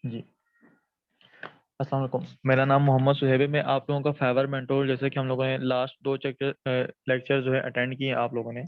जी, अस्सलाम वालेकुम। मेरा नाम मोहम्मद सुहैब है। मैं आप लोगों का फेवर मेंटोर, जैसे कि हम लोगों ने लास्ट 2 लेक्चर जो है अटेंड किए हैं आप लोगों ने,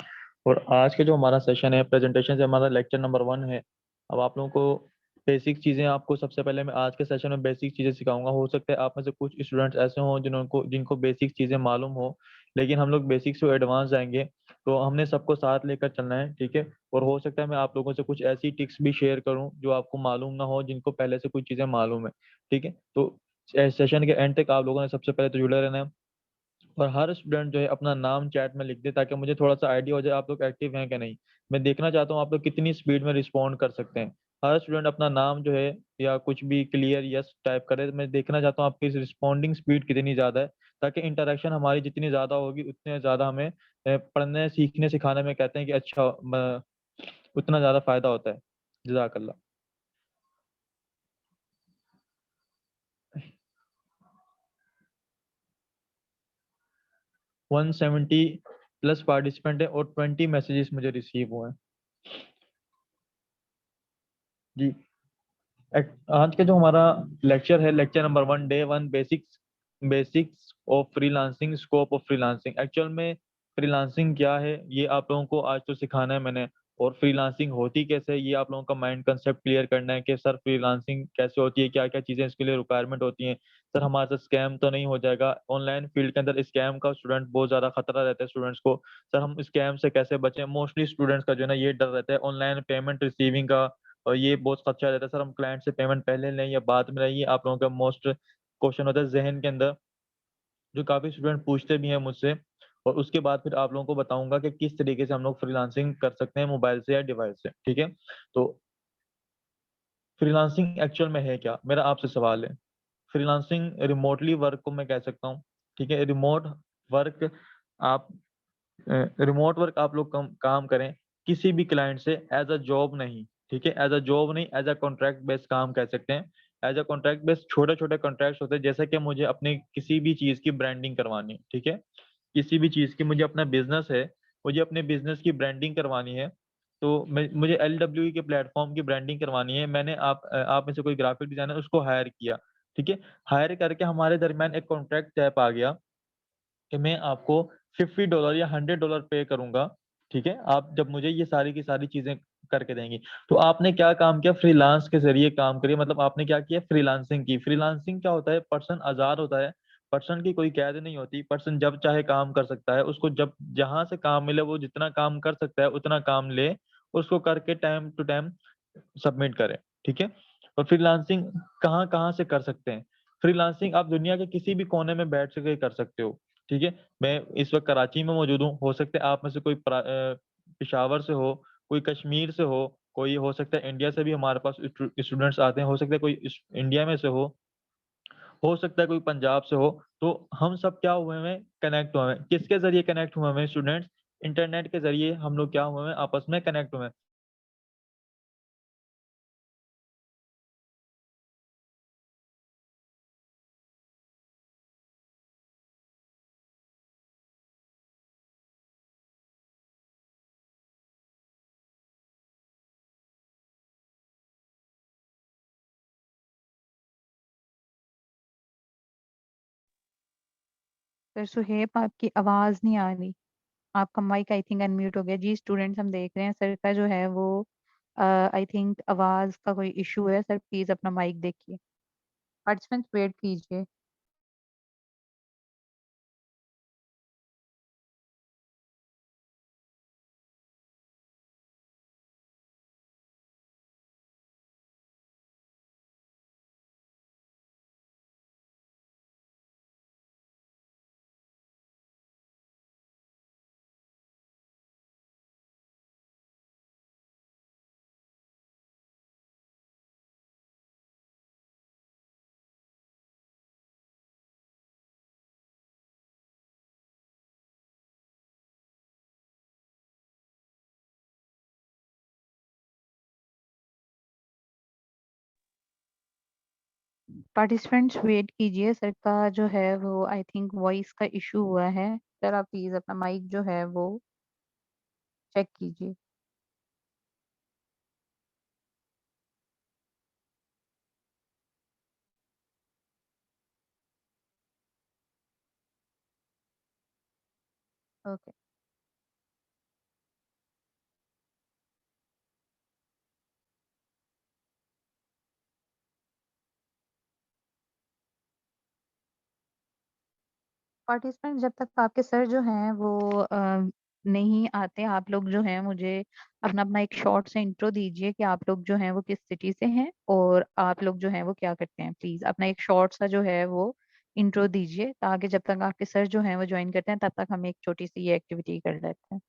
और आज के जो हमारा सेशन है प्रेजेंटेशन से, हमारा लेक्चर नंबर 1 है। अब आप लोगों को बेसिक चीज़ें, आपको सबसे पहले मैं आज के सेशन में बेसिक चीज़ें सिखाऊंगा। हो सकता है आप में से कुछ स्टूडेंट्स ऐसे हों जिनको बेसिक चीज़ें मालूम हो, लेकिन हम लोग बेसिक से एडवांस जाएंगे, तो हमने सबको साथ लेकर चलना है, ठीक है। और हो सकता है मैं आप लोगों से कुछ ऐसी टिप्स भी शेयर करूं जो आपको मालूम ना हो, जिनको पहले से कुछ चीज़ें मालूम है, ठीक है। तो सेशन के एंड तक आप लोगों ने सबसे पहले तो जुड़े रहना है, और हर स्टूडेंट जो है अपना नाम चैट में लिख दे, ताकि मुझे थोड़ा सा आइडिया हो जाए आप लोग एक्टिव हैं कि नहीं। मैं देखना चाहता हूँ आप लोग कितनी स्पीड में रिस्पॉन्ड कर सकते हैं। हर स्टूडेंट अपना नाम जो है या कुछ भी क्लियर यस टाइप करे। मैं देखना चाहता हूँ आपकी रिस्पॉन्डिंग स्पीड कितनी ज़्यादा है, ताकि इंटरेक्शन हमारी जितनी ज़्यादा होगी उतने ज़्यादा हमें पढ़ने सीखने सिखाने में, कहते हैं कि अच्छा, उतना ज़्यादा फायदा होता है। जज़ाकल्लाह। 170 प्लस पार्टिसिपेंट है और 20 मैसेजेस मुझे रिसीव हुए हैं। जी, आज का जो हमारा लेक्चर है, lecture number 1, day 1, basics basics of freelancing, scope of freelancing. Actual में फ्रीलांसिंग क्या है ये आप लोगों को आज तो सिखाना है मैंने, और फ्रीलांसिंग होती कैसे है ये आप लोगों का माइंड कंसेप्ट क्लियर करना है कि सर फ्रीलांसिंग कैसे होती है, क्या क्या चीज़ें इसके लिए रिक्वायरमेंट होती हैं। सर हमारे साथ स्कैम तो नहीं हो जाएगा? ऑनलाइन फील्ड के अंदर स्कैम का स्टूडेंट बहुत ज़्यादा खतरा रहता है स्टूडेंट्स को। सर हम स्कैम से कैसे बचें? मोस्टली स्टूडेंट्स का जो है ना ये डर रहता है ऑनलाइन पेमेंट रिसीविंग का, और ये बहुत खर्चा रहता है। सर हम क्लाइंट से पेमेंट पहले लें या बाद में लें? ये आप लोगों का मोस्ट क्वेश्चन होता है ज़हन के अंदर, जो काफ़ी स्टूडेंट पूछते भी हैं मुझसे। और उसके बाद फिर आप लोगों को बताऊँगा कि किस तरीके से हम लोग फ्रीलांसिंग कर सकते हैं मोबाइल से या डिवाइस से, ठीक है? तो फ्रीलांसिंग एक्चुअल में है क्या? मेरा आपसे सवाल है। फ्रीलांसिंग रिमोटली वर्क को मैं कह सकता हूँ, ठीक है? वर्क आप रिमोट वर्क आप लोग काम करें किसी भी क्लाइंट से एज अ जॉब नहीं, ठीक है? एज अ जॉब नहीं, एज अ कॉन्ट्रैक्ट बेस्ड काम कह सकते हैं। एज अ कॉन्ट्रैक्ट बेस्ड छोटे छोटे कॉन्ट्रैक्ट होते हैं, जैसे कि मुझे अपने किसी भी चीज़ की ब्रांडिंग करवानी है, ठीक है? किसी भी चीज़ की, मुझे अपना बिजनेस है, मुझे अपने बिजनेस की ब्रांडिंग करवानी है, तो मुझे LWE के प्लेटफॉर्म की ब्रांडिंग करवानी है। मैंने आप में से कोई ग्राफिक डिजाइनर उसको हायर किया, ठीक है? हायर करके हमारे दरमियान एक कॉन्ट्रैक्ट टाइप आ गया कि मैं आपको $50 या $100 पे करूँगा, ठीक है? आप जब मुझे ये सारी की सारी चीज़ें करके देंगी। तो आपने क्या काम किया? फ्रीलांस के ज़रिए काम करिए, मतलब आपने क्या किया? फ्रीलांसिंग की। फ्रीलांसिंग क्या होता है? पर्सन आज़ाद होता है, पर्सन की कोई कैद नहीं होती, पर्सन जब चाहे काम कर सकता है, उसको जब जहाँ से काम मिले वो जितना काम कर सकता है उतना काम ले, उसको करके टाइम टू टाइम सबमिट करें, ठीक है? और फ्रीलांसिंग कहाँ-कहाँ से कर सकते हैं? फ्रीलांसिंग आप दुनिया के किसी भी कोने में बैठ के कर सकते हो, ठीक है? मैं इस वक़्त कराची में मौजूद हूँ, हो सकता है आप में से कोई पेशावर से हो, कोई कश्मीर से हो, कोई हो सकता है इंडिया से भी हमारे पास स्टूडेंट्स आते हैं, हो सकता है कोई इस इंडिया में से हो सकता है कोई पंजाब से हो। तो हम सब क्या हुए हैं? कनेक्ट हुए हैं। किसके ज़रिए कनेक्ट हुए हैं स्टूडेंट्स? इंटरनेट के ज़रिए हम लोग क्या हुए हैं? आपस में कनेक्ट हुए हैं। सर सुहेब आपकी आवाज़ नहीं आ रही। आपका माइक आई थिंक अनम्यूट हो गया। जी स्टूडेंट्स हम देख रहे हैं सर का जो है वो आई थिंक आवाज़ का कोई इशू है। सर प्लीज़ अपना माइक देखिए। पार्टिसिपेंट्स वेट कीजिए। पार्टिसिपेंट्स वेट कीजिए। सर का जो है वो आई थिंक वॉइस का इशू हुआ है। सर आप प्लीज़ अपना माइक जो है वो चेक कीजिए। ओके। पार्टिसिपेंट जब तक आपके सर जो हैं वो नहीं आते, आप लोग जो हैं मुझे अपना अपना एक शॉर्ट से इंट्रो दीजिए कि आप लोग जो हैं वो किस सिटी से हैं और आप लोग जो हैं वो क्या करते हैं। प्लीज अपना एक शॉर्ट सा जो है वो इंट्रो दीजिए, ताकि जब तक आपके सर जो हैं वो ज्वाइन करते हैं तब तक हम एक छोटी सी ये एक्टिविटी कर लेते हैं।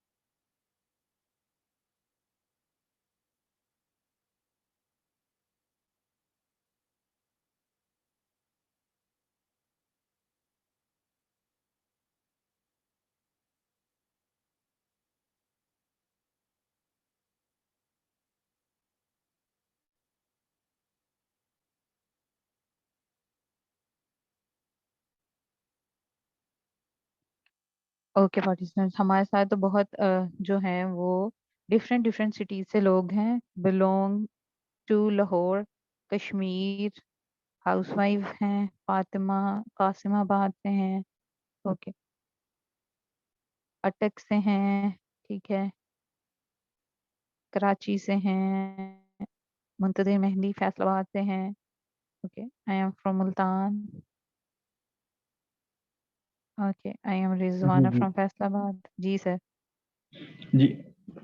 ओके पार्टिसिपेंट्स, हमारे साथ तो बहुत जो हैं वो डिफरेंट डिफरेंट सिटीज से लोग हैं। Belong to Lahore, Kashmir, housewife हैं, फातिमा कासिमाबाद से हैं। ओके। अटक से हैं, ठीक है। कराची से हैं। मुंतजिर मेहंदी फैसलाबाद से हैं। Okay, I am from Multan. Okay, I am जी रिजवाना जी फ्रॉम फैसलाबाद। जी सर। जी।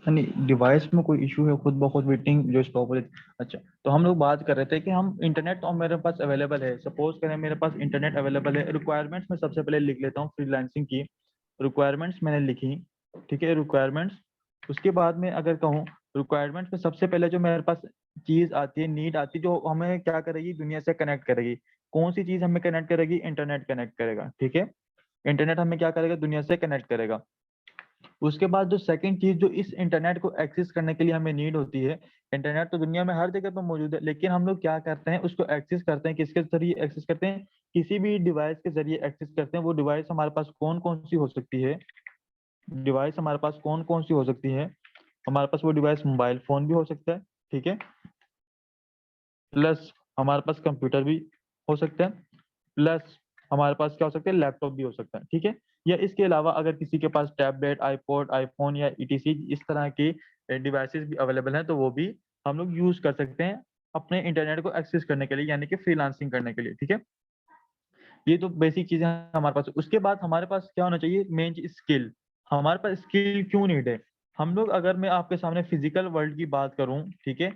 नहीं, डिवाइस में कोई इशू है, खुद ब खुद मीटिंग जो स्टॉप हो रही थी। अच्छा, तो हम लोग बात कर रहे थे कि हम इंटरनेट तो मेरे पास अवेलेबल है, सपोज करें मेरे पास इंटरनेट अवेलेबल है। रिक्वायरमेंट्स में सबसे पहले लिख लेता हूँ फ्रीलांसिंग की रिक्वायरमेंट्स मैंने लिखी, ठीक है, रिक्वायरमेंट्स। उसके बाद में अगर कहूँ, रिक्वायरमेंट्स में सबसे पहले जो मेरे पास चीज आती है, नीड आती है, जो हमें क्या करेगी, दुनिया से कनेक्ट करेगी। कौन सी चीज हमें कनेक्ट करेगी? इंटरनेट कनेक्ट करेगा, ठीक है। इंटरनेट हमें क्या करेगा? दुनिया से कनेक्ट करेगा। उसके बाद जो सेकंड चीज जो इस इंटरनेट को एक्सेस करने के लिए हमें नीड होती है, इंटरनेट तो दुनिया में हर जगह पर मौजूद है, लेकिन हम लोग क्या करते हैं, उसको एक्सेस करते हैं किसके जरिए एक्सेस करते हैं? किसी भी डिवाइस के जरिए एक्सेस करते हैं। वो डिवाइस हमारे पास कौन कौन सी हो सकती है? डिवाइस हमारे पास कौन कौन सी हो सकती है? हमारे पास वो डिवाइस मोबाइल फोन भी हो सकता है, ठीक है, प्लस हमारे पास कंप्यूटर भी हो सकता है, प्लस हमारे पास क्या हो सकता है? लैपटॉप भी हो सकता है, ठीक है। या इसके अलावा अगर किसी के पास टैबलेट, आईपॉड, आईफोन या ईटीसी इस तरह की डिवाइसेस भी अवेलेबल हैं, तो वो भी हम लोग यूज कर सकते हैं अपने इंटरनेट को एक्सेस करने के लिए, यानी कि फ्रीलांसिंग करने के लिए, ठीक है। ये तो बेसिक चीजें हैं हमारे पास। उसके बाद हमारे पास क्या होना चाहिए? मेन चीज स्किल। हमारे पास स्किल क्यों नीड है? हम लोग, अगर मैं आपके सामने फिजिकल वर्ल्ड की बात करूं, ठीक है,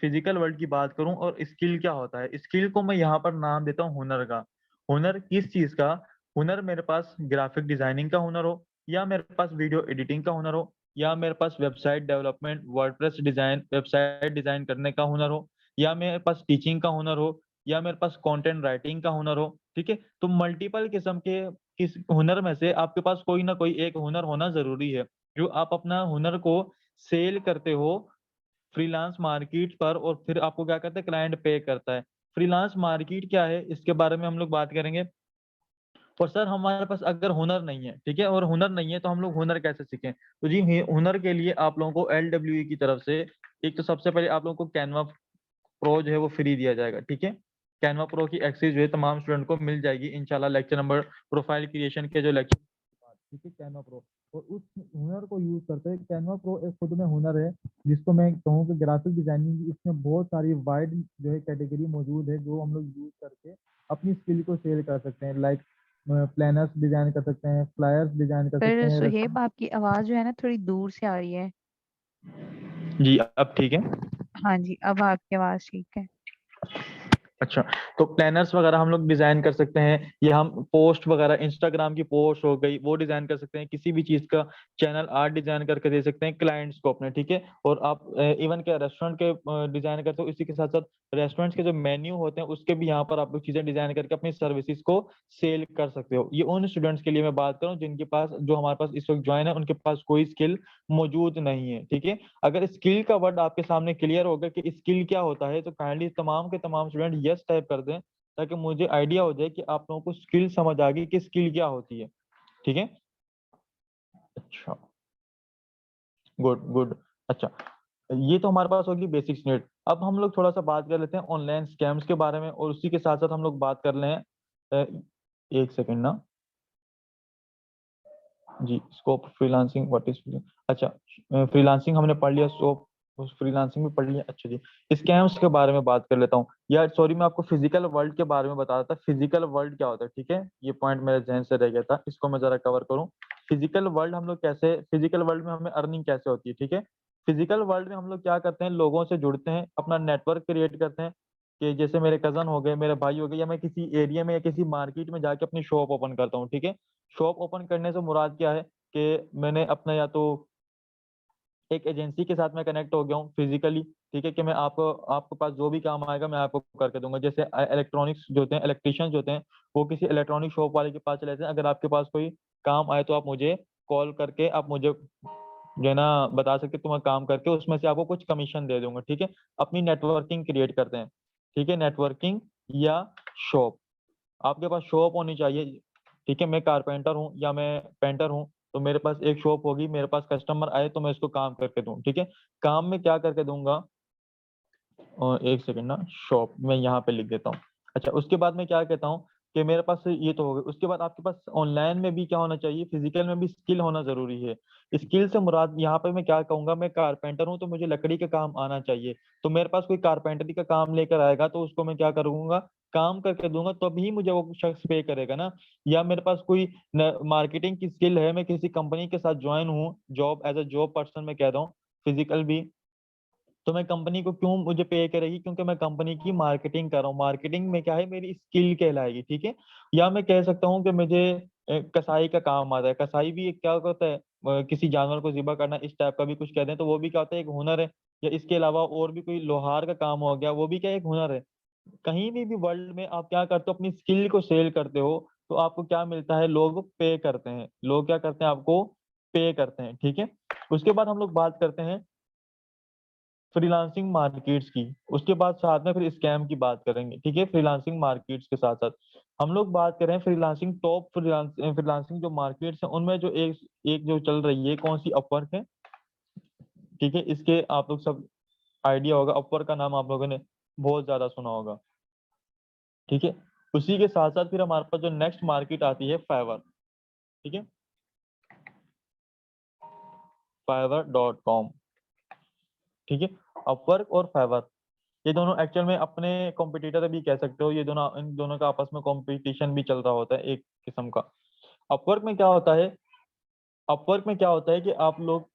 फिजिकल वर्ल्ड की बात करूं, और स्किल क्या होता है, स्किल को मैं यहाँ पर नाम देता हूँ हुनर का। हुनर किस चीज का? हुनर मेरे पास ग्राफिक डिजाइनिंग का हुनर हो, या मेरे पास वीडियो एडिटिंग का हुनर हो, या मेरे पास website development, WordPress design, website design करने का हुनर हो, या मेरे पास टीचिंग का हुनर हो, या मेरे पास कंटेंट राइटिंग का हुनर हो, ठीक है। तो मल्टीपल किस्म के किस हुनर में से आपके पास कोई ना कोई एक हुनर होना जरूरी है, जो आप अपना हुनर को सेल करते हो फ्रीलांस मार्केट पर, और फिर आपको क्या करते हैं? क्लाइंट पे करता है। फ्रीलांस मार्केट क्या है, इसके बारे में हम लोग बात करेंगे। और सर हमारे पास अगर हुनर नहीं है, ठीक है, और हुनर नहीं है, तो हम लोग हुनर कैसे सीखें? तो जी, हुनर के लिए आप लोगों को LWE की तरफ से एक तो सबसे पहले आप लोगों को कैनवा प्रो जो है वो फ्री दिया जाएगा, ठीक है। कैनवा प्रो की एक्सेस जो है तमाम स्टूडेंट को मिल जाएगी इंशाल्लाह, लेक्चर नंबर प्रोफाइल क्रिएशन के जो लेक्चर, ठीक है, कैनवा प्रो। और उस हुनर को यूज करते हैं। कैनवा प्रो एक खुद में हुनर है, जिसको मैं कहूँ कि ग्राफिक डिजाइनिंग, इसमें बहुत सारी वाइड जो है कैटेगरी मौजूद है, जो हम लोग यूज करके अपनी स्किल को सेल कर सकते हैं। लाइक प्लानर्स डिजाइन कर सकते हैं, फ्लायर्स डिजाइन कर सकते पर हैं। सुहेब, आपकी आवाज जो है ना थोड़ी दूर से आ रही है। जी, अब ठीक है। हाँ जी, अब आपकी आवाज ठीक है। अच्छा, तो प्लानर्स वगैरह हम लोग डिजाइन कर सकते हैं, या हम पोस्ट वगैरह, इंस्टाग्राम की पोस्ट हो गई, वो डिजाइन कर सकते हैं। किसी भी चीज का चैनल आर्ट डिजाइन करके दे सकते हैं क्लाइंट्स को अपने, ठीक है। और आप इवन क्या रेस्टोरेंट के डिजाइन करते हो, इसी के साथ साथ रेस्टोरेंट्स के जो मेन्यू होते हैं उसके भी यहाँ पर आप लोग चीजें डिजाइन करके अपनी सर्विसेज को सेल कर सकते हो। ये उन स्टूडेंट्स के लिए मैं बात कर रहा हूँ जिनके पास, जो हमारे पास इस वक्त ज्वाइन है, उनके पास कोई स्किल मौजूद नहीं है, ठीक है। अगर स्किल का वर्ड आपके सामने क्लियर होगा कि स्किल क्या होता है, तो काइंडली तमाम के तमाम स्टूडेंट यस टाइप कर दें, ताकि मुझे आइडिया हो जाए कि आप लोगों को स्किल समझ आ गई कि स्किल क्या होती है, ठीक है। अच्छा, गुड गुड। अच्छा, ये तो हमारे पास होगी बेसिक्स नीड। अब हम लोग थोड़ा सा बात कर लेते हैं ऑनलाइन स्कैम्स के बारे में, और उसी के साथ साथ हम लोग बात कर लें एक सेकंड ना। जी, स्कोप फ्रीलांसिंग, व्हाट इज, अच्छा फ्रीलांसिंग हमने पढ़ लिया, स्कोप फ्रीलांसिंग भी पढ़ लिया। अच्छा जी, स्कैम्स के बारे में बात कर लेता हूँ यार। सॉरी, मैं आपको फिजिकल वर्ल्ड के बारे में बता रहा था। फिजिकल वर्ल्ड क्या होता है, ठीक है, ये पॉइंट मेरे जहन से रह गया था, इसको मैं जरा कवर करूँ। फिजिकल वर्ल्ड हम लोग कैसे, फिजिकल वर्ल्ड में हमें अर्निंग कैसे होती है, ठीक है। फिजिकल वर्ल्ड में हम लोग क्या करते हैं, लोगों से जुड़ते हैं, अपना नेटवर्क क्रिएट करते हैं, कि जैसे मेरे कजन हो गए, मेरे भाई हो गए, या मैं किसी एरिया में या किसी मार्केट में जाके अपनी शॉप ओपन करता हूँ, ठीक है। शॉप ओपन करने से मुराद क्या है कि मैंने अपना या तो एक एजेंसी के साथ मैं कनेक्ट हो गया हूँ फिजिकली, ठीक है, कि मैं आपको, आपके पास जो भी काम आएगा मैं आपको करके दूंगा। जैसे इलेक्ट्रॉनिक्स जो होते हैं, इलेक्ट्रिशियन जो होते हैं, वो किसी इलेक्ट्रॉनिक शॉप वाले के पास चले जाते हैं, अगर आपके पास कोई काम आए तो आप मुझे कॉल करके आप मुझे जो है ना बता सकते हैं, तो मैं काम करके उसमें से आपको कुछ कमीशन दे दूंगा, ठीक है। अपनी नेटवर्किंग क्रिएट करते हैं, ठीक है, नेटवर्किंग या शॉप। आपके पास शॉप होनी चाहिए, ठीक है। मैं कारपेंटर हूँ या मैं पेंटर हूँ, तो मेरे पास एक शॉप होगी, मेरे पास कस्टमर आए तो मैं उसको काम करके दूँ, ठीक है। काम में क्या करके दूंगा, और एक सेकंड ना, शॉप मैं यहाँ पे लिख देता हूँ। अच्छा, उसके बाद मैं क्या कहता हूँ कि मेरे पास ये तो हो गया। उसके बाद आपके पास ऑनलाइन में भी क्या होना चाहिए, फिजिकल में भी स्किल होना जरूरी है। स्किल से मुराद यहाँ पे मैं क्या कहूंगा, मैं कारपेंटर हूँ तो मुझे लकड़ी का काम आना चाहिए। तो मेरे पास कोई कारपेंटरी का काम लेकर आएगा तो उसको मैं क्या करूंगा, काम करके दूंगा, तभी मुझे वो शख्स पे करेगा ना। या मेरे पास कोई मार्केटिंग की स्किल है, मैं किसी कंपनी के साथ ज्वाइन हूँ, job as a job person मैं कह रहा हूँ, फिजिकल भी, तो मैं कंपनी को क्यों मुझे पे करेगी, क्योंकि मैं कंपनी की मार्केटिंग कर रहा हूँ। मार्केटिंग में क्या है, मेरी स्किल कहलाएगी, ठीक है। या मैं कह सकता हूँ कि मुझे कसाई का काम आता है। कसाई भी एक क्या होता है, किसी जानवर को ज़िबा करना, इस टाइप का भी कुछ कहते हैं, तो वो भी क्या होता है, एक हुनर है। या इसके अलावा और भी कोई लोहार का काम हो गया, वो भी क्या एक हुनर है। कहीं भी वर्ल्ड में आप क्या करते हो, अपनी स्किल को सेल करते हो, तो आपको क्या मिलता है, लोग पे करते हैं, लोग क्या करते हैं, आपको पे करते हैं, ठीक है। उसके बाद हम लोग बात करते हैं फ्रीलांसिंग मार्केट्स की। उसके बाद साथ में फिर स्कैम की बात करेंगे, ठीक है। फ्रीलांसिंग मार्केट्स के साथ साथ हम लोग बात करें फ्रीलांसिंग, टॉप फ्रीलांसिंग जो मार्केट्स हैं उनमें जो एक एक जो चल रही है, कौन सी, अपवर्क है, ठीक है। इसके आप लोग सब आइडिया होगा, अपवर्क का नाम आप लोगों ने बहुत ज्यादा सुना होगा, ठीक है। उसी के साथ साथ फिर हमारे पास जो नेक्स्ट मार्केट आती है, फाइवर, ठीक है, fiverr.com, ठीक है। अपवर्क और फाइवर, ये दोनों एक्चुअल में अपने कॉम्पिटिटर भी कह सकते हो। ये दोनों, इन दोनों का आपस में कंपटीशन भी चल रहा होता है एक किस्म का। अपवर्क में क्या होता है, अपवर्क में क्या होता है कि आप लोग,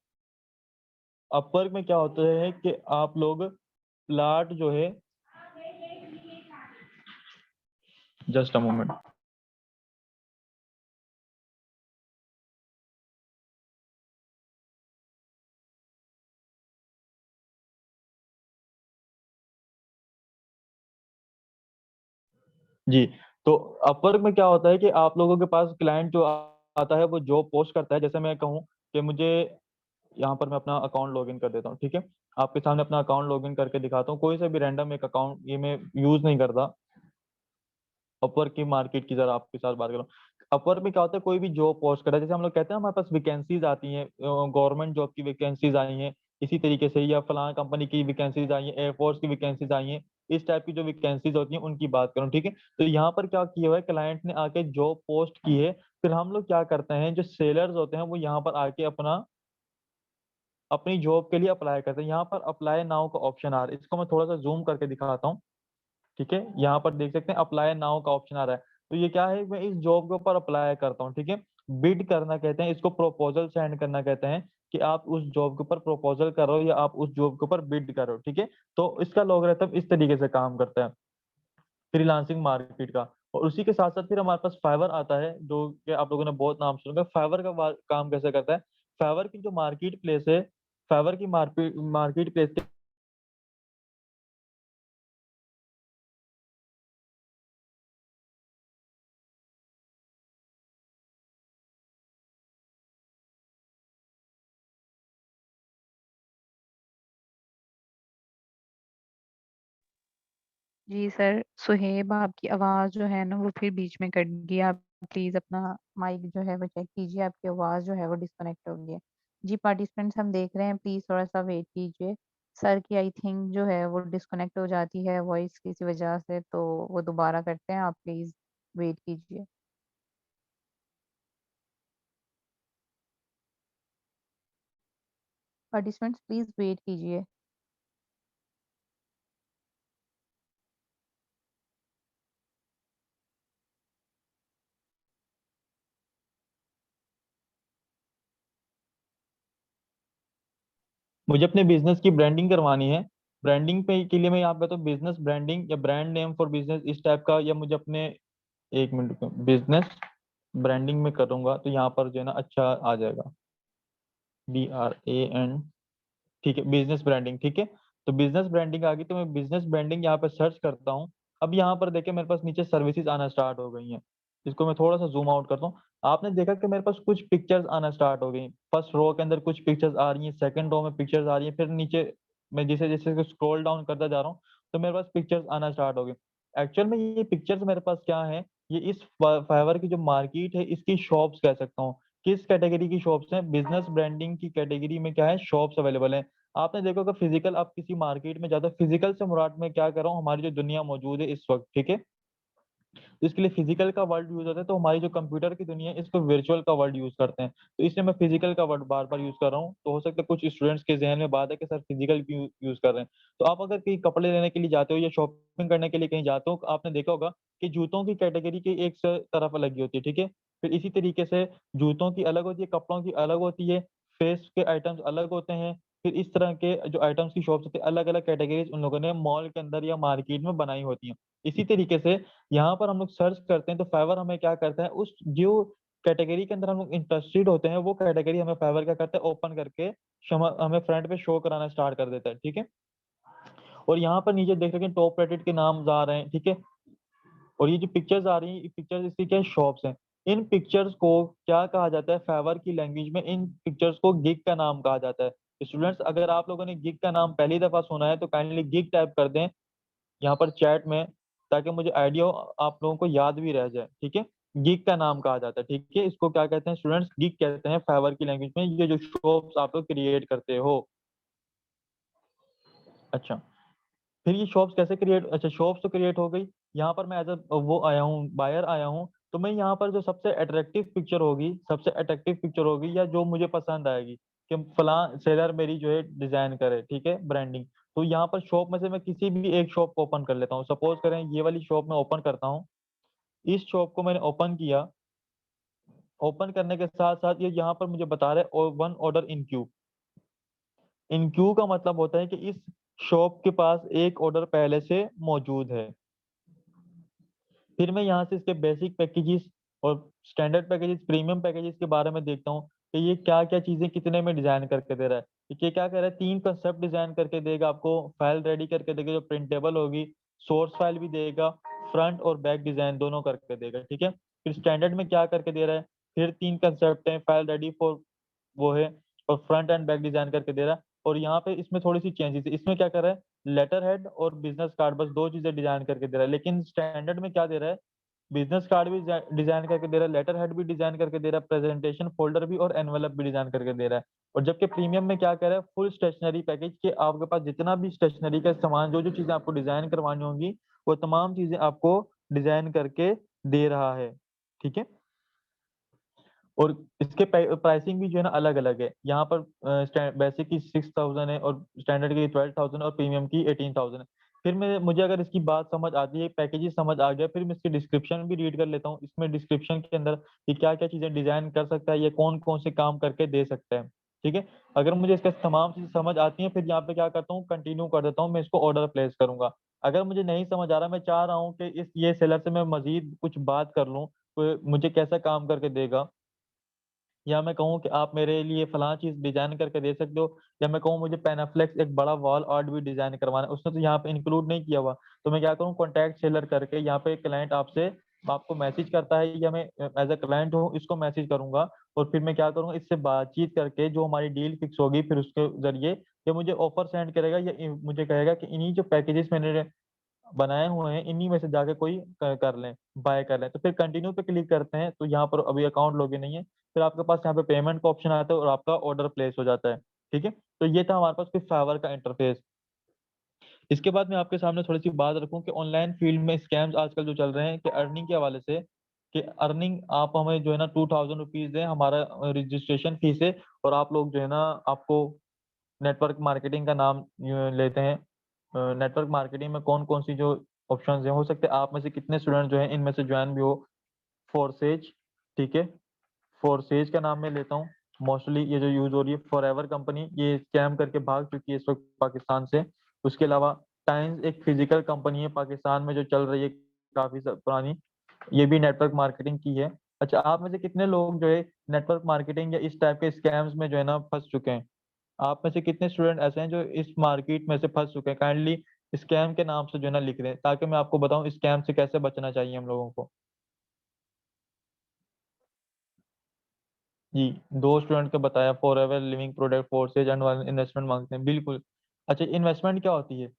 अपवर्क में क्या होता है कि आप लोग प्लाट जो है, जस्ट अ मोमेंट, जी। तो अपवर्क में क्या होता है कि आप लोगों के पास क्लाइंट जो आता है, वो जॉब पोस्ट करता है। जैसे मैं कहूँ कि मुझे, यहाँ पर मैं अपना अकाउंट लॉगिन कर देता हूँ, ठीक है। आपके सामने अपना अकाउंट लॉगिन करके दिखाता हूँ, कोई सा भी रैंडम एक अकाउंट, ये मैं यूज नहीं करता। अपवर्क की मार्केट की जरा आपके साथ बात करूँ। अपवर्क में क्या होता है, कोई भी जॉब पोस्ट करा, जैसे हम लोग कहते हैं हमारे पास वैकेंसीज आती हैं, गवर्नमेंट जॉब की वैकेंसीज आई हैं, इसी तरीके से, या फलाना कंपनी की वैकेंसीज आई हैं, एयरफोर्स की वैकेंसीज आई हैं, इस टाइप की जो वैकेंसीज होती हैं उनकी बात करूँ, ठीक है। तो यहाँ पर क्या किया हुआ है, क्लाइंट ने आके जॉब पोस्ट की है, फिर हम लोग क्या करते हैं, जो सेलर्स होते हैं वो यहाँ पर आके अपना, अपनी जॉब के लिए अप्लाई करते हैं। यहाँ पर अप्लाई नाउ का ऑप्शन आ रहा है, इसको मैं थोड़ा सा जूम करके दिखाता हूँ, ठीक है। यहाँ पर देख सकते हैं अप्लाई नाउ का ऑप्शन आ रहा है। तो ये क्या है, मैं इस जॉब के ऊपर अप्लाई करता हूँ, ठीक है। बिड करना कहते हैं इसको, प्रपोजल सेंड करना कहते हैं, कि आप उस जॉब के ऊपर प्रपोजल कर रहे हो या आप उस जॉब के ऊपर बिड कर रहे हो, ठीक है। तो इसका लॉगरिथम इस तरीके से काम करता है फ्रीलांसिंग मार्केट का। और उसी के साथ साथ फिर हमारे पास फाइवर आता है, जो कि आप लोगों ने बहुत नाम सुना होगा। फाइवर का काम कैसे करता है, फाइवर की जो मार्केट प्लेस है, फाइवर की मार्केट मार्केट प्लेस, जी सर, सुहेब आपकी आवाज़ जो है ना वो फिर बीच में कट गई। आप प्लीज़ अपना माइक जो है वो चेक कीजिए, आपकी आवाज़ जो है वो डिस्कनेक्ट हो गई है। जी पार्टिसिपेंट्स हम देख रहे हैं, प्लीज़ थोड़ा सा वेट कीजिए। सर की आई थिंक जो है वो डिस्कनेक्ट हो जाती है वॉइस किसी वजह से, तो वो दोबारा करते हैं, आप प्लीज़ वेट कीजिए। पार्टिसिपेंट्स प्लीज वेट कीजिए। मुझे अपने बिजनेस की ब्रांडिंग करवानी है। ब्रांडिंग पे के लिए मैं यहाँ पे तो बिजनेस ब्रांडिंग या ब्रांड नेम फॉर बिजनेस इस टाइप का, या मुझे अपने, एक मिनट, बिजनेस ब्रांडिंग में करूंगा तो यहाँ पर जो है ना अच्छा आ जाएगा, BRAN। ठीक है, बिजनेस ब्रांडिंग, ठीक है। तो बिजनेस ब्रांडिंग आ गई, तो मैं बिजनेस ब्रांडिंग यहाँ पे सर्च करता हूँ। अब यहाँ पर देखिए मेरे पास नीचे सर्विसेज आना स्टार्ट हो गई हैं। इसको मैं थोड़ा सा जूम आउट करता हूँ। आपने देखा कि मेरे पास कुछ पिक्चर्स आना स्टार्ट हो गई। फर्स्ट रो के अंदर कुछ पिक्चर्स आ रही हैं, सेकंड रो में पिक्चर्स आ रही हैं, फिर नीचे मैं जैसे जैसे स्क्रॉल डाउन करता जा रहा हूँ तो मेरे पास पिक्चर्स आना स्टार्ट हो गई। एक्चुअल में ये पिक्चर्स मेरे पास क्या है, ये इस फाइवर की जो मार्केट है इसकी शॉप्स कह सकता हूँ। किस कैटेगरी की शॉप्स हैं? बिजनेस ब्रांडिंग की कैटेगरी में क्या है, शॉप्स अवेलेबल है। आपने देखा होगा फिजिकल, आप किसी मार्केट में जाते हो, फिजिकल से मुराद में क्या कर रहा हूँ, हमारी जो दुनिया मौजूद है इस वक्त, ठीक है। तो इसके लिए फिजिकल का वर्ड यूज होता है, तो हमारी जो कंप्यूटर की दुनिया है इसको वर्चुअल का वर्ड यूज करते हैं। तो इसलिए मैं फिजिकल का वर्ड बार बार यूज कर रहा हूँ। तो हो सकता है कुछ स्टूडेंट्स के जहन में बात है कि सर फिजिकल क्यों यूज कर रहे हैं। तो आप अगर कहीं कपड़े लेने के लिए जाते हो या शॉपिंग करने के लिए कहीं जाते हो, आपने देखा होगा कि जूतों की कैटेगरी की एक तरफ अलग होती है, ठीक है। फिर इसी तरीके से जूतों की अलग होती है, कपड़ों की अलग होती है, फेस के आइटम्स अलग होते हैं। फिर इस तरह के जो आइटम्स की शॉप्स होती है, अलग अलग कैटेगरीज उन लोगों ने मॉल के अंदर या मार्केट में बनाई होती हैं। इसी तरीके से यहाँ पर हम लोग सर्च करते हैं तो फाइवर हमें क्या करता है, उस जो कैटेगरी के अंदर हम लोग इंटरेस्टेड होते हैं वो कैटेगरी हमें फाइवर क्या करता है, ओपन करके हमें फ्रंट पे शो कराना स्टार्ट कर देता है, ठीक है। और यहाँ पर नीचे देख रहे हैं टॉप रेटेड के नाम आ रहे हैं, ठीक है। और ये जो पिक्चर्स आ रही हैं, ये पिक्चर्स इसकी क्या शॉप्स हैं। इन पिक्चर्स को क्या कहा जाता है फाइवर की लैंग्वेज में, इन पिक्चर्स को गिग का नाम कहा जाता है। स्टूडेंट्स, अगर आप लोगों ने गिग का नाम पहली दफा सुना है तो काइंडली गिग टाइप कर दें यहाँ पर चैट में, ताकि मुझे आइडिया आप लोगों को याद भी रह जाए, ठीक है। गिग का नाम कहा जाता है, ठीक है। इसको क्या कहते हैं स्टूडेंट्स, गिग कहते हैं फाइवर की लैंग्वेज में, ये जो शॉप्स आप लोग क्रिएट करते हो। अच्छा, फिर ये शॉप्स कैसे क्रिएट, अच्छा शॉप्स तो क्रिएट हो गई। यहाँ पर मैं एज वो आया हूँ, बायर आया हूँ, तो मैं यहाँ पर जो सबसे अट्रैक्टिव पिक्चर होगी, सबसे अट्रैक्टिव पिक्चर होगी या जो मुझे पसंद आएगी कि फला सेलर मेरी जो है डिजाइन करे, ठीक है, ब्रांडिंग। तो यहाँ पर शॉप में से मैं किसी भी एक शॉप को ओपन कर लेता हूँ। सपोज करें ये वाली शॉप मैं ओपन करता हूँ। इस शॉप को मैंने ओपन किया। ओपन करने के साथ साथ ये यहाँ पर मुझे बता रहा है one order in Q. In Q का मतलब होता है कि इस शॉप के पास एक ऑर्डर पहले से मौजूद है। फिर मैं यहाँ से इसके बेसिक पैकेजेस और स्टैंडर्ड पैकेजेस, प्रीमियम पैकेजेस के बारे में देखता हूँ कि ये क्या क्या चीजें कितने में डिजाइन करके दे रहा है। ये क्या कह रहा है, 3 कंसेप्ट डिजाइन करके देगा आपको, फाइल रेडी करके देगा जो प्रिंटेबल होगी, सोर्स फाइल भी देगा, फ्रंट और बैक डिजाइन दोनों करके देगा, ठीक है। फिर स्टैंडर्ड में क्या करके दे रहा है, फिर 3 कंसेप्ट है, फाइल रेडी फॉर वो है, और फ्रंट एंड बैक डिजाइन करके दे रहा है। और यहाँ पे इसमें थोड़ी सी चेंजेस है, इसमें क्या कर रहा है, लेटर हेड और बिजनेस कार्ड, बस 2 चीजें डिजाइन करके दे रहा है। लेकिन स्टैंडर्ड में क्या दे रहा है, बिजनेस कार्ड भी डिजाइन करके दे रहा है, लेटर हेड भी डिजाइन करके दे रहा है, प्रेजेंटेशन फोल्डर भी और एनवेलप भी डिजाइन करके दे रहा है। और जबकि प्रीमियम में क्या कह रहा है, फुल स्टेशनरी पैकेज के आपके पास जितना भी स्टेशनरी का सामान, जो जो चीजें आपको डिजाइन करवानी होंगी वो तमाम चीजें आपको डिजाइन करके दे रहा है, ठीक है। और इसके प्राइसिंग भी जो है ना अलग अलग है। यहाँ पर बेसिक की 6,000 है, और स्टैंडर्ड की 12,000 और प्रीमियम की 18,000 है। फिर मैं मुझे अगर इसकी बात समझ आती है, पैकेजेस समझ आ गया, फिर मैं इसकी डिस्क्रिप्शन भी रीड कर लेता हूँ। इसमें डिस्क्रिप्शन के अंदर ये क्या क्या चीजें डिजाइन कर सकता है, ये कौन कौन से काम करके दे सकता है, ठीक है। अगर मुझे इसका तमाम चीजें समझ आती हैं, फिर यहाँ पे क्या करता हूँ, कंटिन्यू कर देता हूँ, मैं इसको ऑर्डर प्लेस करूंगा। अगर मुझे नहीं समझ आ रहा, मैं चाह रहा हूँ कि इस ये सेलर से मैं मजीद कुछ बात कर लूँ, तो मुझे कैसा काम करके देगा, या मैं कहूँ कि आप मेरे लिए फलां चीज डिजाइन करके दे सकते हो, या मैं कहूँ मुझे पेनाफ्लेक्स एक बड़ा वॉल आर्ट भी डिजाइन करवाना है, उसने तो यहाँ पे इंक्लूड नहीं किया हुआ। तो मैं क्या करूँ, कॉन्टैक्ट सेलर करके यहाँ पे क्लाइंट आपसे आपको मैसेज करता है, या मैं एज अ क्लाइंट हूँ इसको मैसेज करूंगा। और फिर मैं क्या करूंगा, इससे बातचीत करके जो हमारी डील फिक्स होगी, फिर उसके जरिए ये मुझे ऑफर सेंड करेगा, या मुझे कहेगा कि इन्हीं जो पैकेजेस मैंने बनाए हुए हैं इन्हीं में से जाके कोई कर लें, बाय कर लें। तो फिर कंटिन्यू पे क्लिक करते हैं, तो यहाँ पर अभी अकाउंट लॉगिन नहीं है, फिर आपके पास यहाँ पे पेमेंट का ऑप्शन आता है और आपका ऑर्डर प्लेस हो जाता है, ठीक है। तो ये था हमारे पास कुछ फाइवर का इंटरफेस। इसके बाद मैं आपके सामने थोड़ी सी बात रखूं कि ऑनलाइन फील्ड में स्कैम्स आजकल जो चल रहे हैं कि अर्निंग के हवाले से, कि अर्निंग आप हमें जो है ना 2,000 रुपीज दें, हमारा रजिस्ट्रेशन फीस है, और आप लोग जो है ना आपको नेटवर्क मार्केटिंग का नाम लेते हैं। नेटवर्क मार्केटिंग में कौन कौन सी जो ऑप्शंस हैं, हो सकते हैं आप में से कितने स्टूडेंट जो है इनमें से ज्वाइन भी हो। फोरसेज, ठीक है, फोरसेज का नाम मैं लेता हूँ। मोस्टली ये जो यूज हो रही है, फॉरएवर कंपनी ये स्कैम करके भाग चुकी है इस वक्त पाकिस्तान से। उसके अलावा टाइम्स एक फिजिकल कंपनी है पाकिस्तान में जो चल रही है काफी पुरानी, ये भी नेटवर्क मार्केटिंग की है। अच्छा, आप में से कितने लोग जो है नेटवर्क मार्केटिंग या इस टाइप के स्कैम्स में जो है ना फंस चुके हैं? आप में से कितने स्टूडेंट ऐसे हैं जो इस मार्केट में से फंस चुके हैं? काइंडली स्कैम के नाम से जो है ना लिख दें, ताकि मैं आपको बताऊं स्कैम से कैसे बचना चाहिए हम लोगों को। जी, 2 स्टूडेंट को बताया, forever living product, forces and investment मांगते हैं, बिल्कुल। अच्छा, इन्वेस्टमेंट क्या होती है?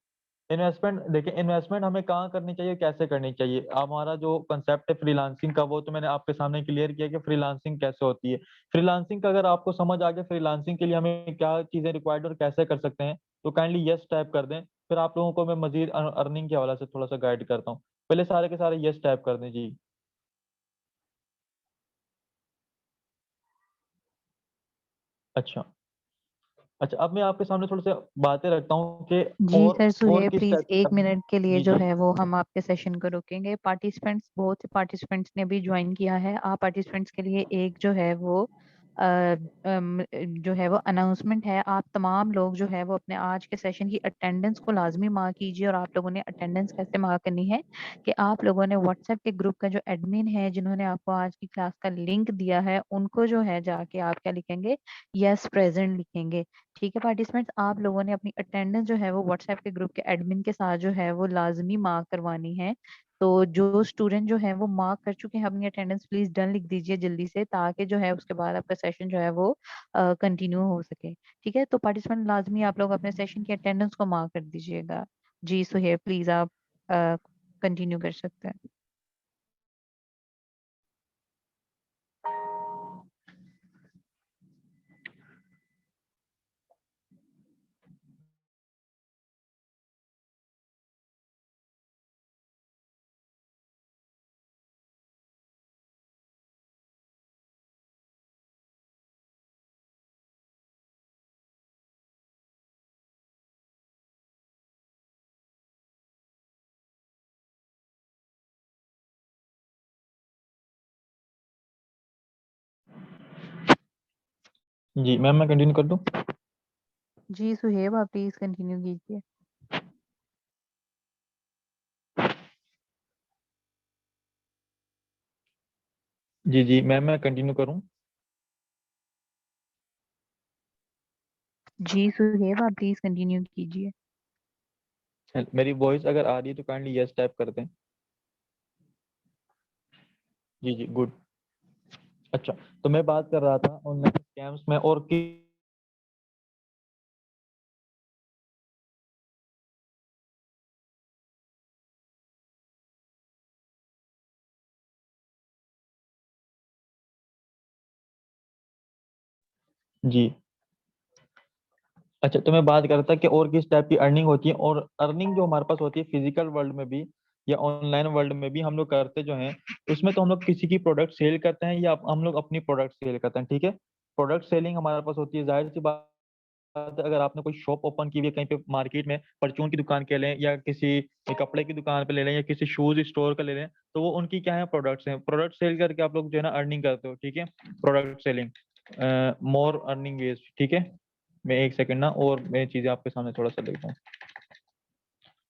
इन्वेस्टमेंट देखिए, इन्वेस्टमेंट हमें कहाँ करनी चाहिए, कैसे करनी चाहिए। हमारा जो कंसेप्ट है फ्रीलांसिंग का, वो तो मैंने आपके सामने क्लियर किया कि फ्रीलांसिंग कैसे होती है। फ्रीलांसिंग का अगर आपको समझ आ गया फ्रीलांसिंग के लिए हमें क्या चीजें रिक्वायर्ड और कैसे कर सकते हैं, तो काइंडली यस टाइप कर दें। फिर आप लोगों को मैं मजीद अर्निंग के हवाले से थोड़ा सा गाइड करता हूँ। पहले सारे के सारे यस टाइप कर दें जी। अच्छा। अच्छा, अब मैं आपके सामने थोड़ी सी बातें रखता हूँ कि जी सर और सुहेब, किस प्लीज टाइप की 1 मिनट के लिए जी जो जी। है वो हम आपके सेशन को रोकेंगे। पार्टिसिपेंट्स, बहुत से पार्टिसिपेंट्स ने भी ज्वाइन किया है। आप पार्टिसिपेंट्स के लिए एक जो है वो जो है वो अनाउंसमेंट है। आप तमाम लोग जो है वो अपने आज के सेशन की अटेंडेंस को लाजमी मार्क कीजिए। और आप लोगों ने अटेंडेंस कैसे मार्क करनी है कि आप लोगों ने व्हाट्सएप के ग्रुप का जो एडमिन है, जिन्होंने आपको आज की क्लास का लिंक दिया है, उनको जो है जाके आप क्या लिखेंगे, यस प्रेजेंट लिखेंगे। ठीक है पार्टिसिपेंट्स, आप लोगों ने अपनी अटेंडेंस जो है वो व्हाट्सएप के ग्रुप के एडमिन के साथ जो है वो लाजमी मार्क करवानी है। तो जो स्टूडेंट जो है वो मार्क कर चुके हैं अपनी अटेंडेंस, प्लीज डन लिख दीजिए जल्दी से, ताकि जो है उसके बाद आपका सेशन जो है वो कंटिन्यू हो सके। ठीक है, तो पार्टिसिपेंट लाजमी आप लोग अपने सेशन की अटेंडेंस को मार्क कर दीजिएगा। जी सुहेब, प्लीज आप कंटिन्यू कर सकते हैं। जी मैम, मैं कंटिन्यू कर दूं? जी सुहेब, आप प्लीज कंटिन्यू कीजिए। जी जी मैम, मैं कंटिन्यू करूं? जी सुहेब, आप प्लीज कंटिन्यू कीजिए। मेरी वॉइस अगर आ रही है तो काइंडली यस टाइप कर दें। जी जी, गुड। अच्छा, तो मैं बात कर रहा था ऑनलाइन स्कैम्स में और कि जी। अच्छा, तो मैं बात कर रहा था कि और किस टाइप की अर्निंग होती है, और अर्निंग जो हमारे पास होती है फिजिकल वर्ल्ड में भी या ऑनलाइन वर्ल्ड में भी हम लोग करते जो हैं, उसमें तो हम लोग किसी की प्रोडक्ट सेल करते हैं या हम लोग अपनी प्रोडक्ट सेल करते हैं, ठीक है। प्रोडक्ट सेलिंग हमारे पास होती है, जाहिर सी बात है, अगर आपने कोई शॉप ओपन की हुई है कहीं पे मार्केट में, परचून की दुकान के लें या किसी कपड़े की दुकान पे ले लें या किसी शूज स्टोर का ले लें, तो वो उनकी क्या है, प्रोडक्ट्स हैं। प्रोडक्ट सेल करके आप लोग जो है ना अर्निंग करते हो, ठीक है। प्रोडक्ट सेलिंग, मोर अर्निंग वेज, ठीक है। मैं एक सेकंड ना, और मैं चीजें आपके सामने थोड़ा सा लिखता हूँ।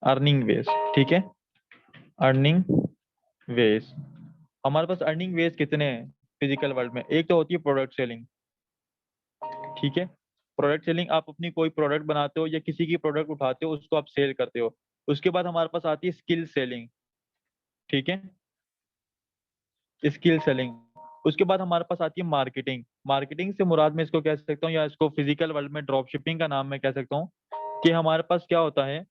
अर्निंग वेज, ठीक है। अर्निंग वेज, हमारे पास अर्निंग वेज कितने हैं फिजिकल वर्ल्ड में? एक तो होती है प्रोडक्ट सेलिंग, ठीक है। प्रोडक्ट सेलिंग, आप अपनी कोई प्रोडक्ट बनाते हो या किसी की प्रोडक्ट उठाते हो, उसको आप सेल करते हो। उसके बाद हमारे पास आती है स्किल सेलिंग, ठीक है, स्किल सेलिंग। उसके बाद हमारे पास आती है मार्केटिंग। मार्केटिंग से मुराद मैं इसको कह सकता हूँ, या इसको फिजिकल वर्ल्ड में ड्रॉप शिपिंग का नाम मैं कह सकता हूँ, कि हमारे पास क्या होता है,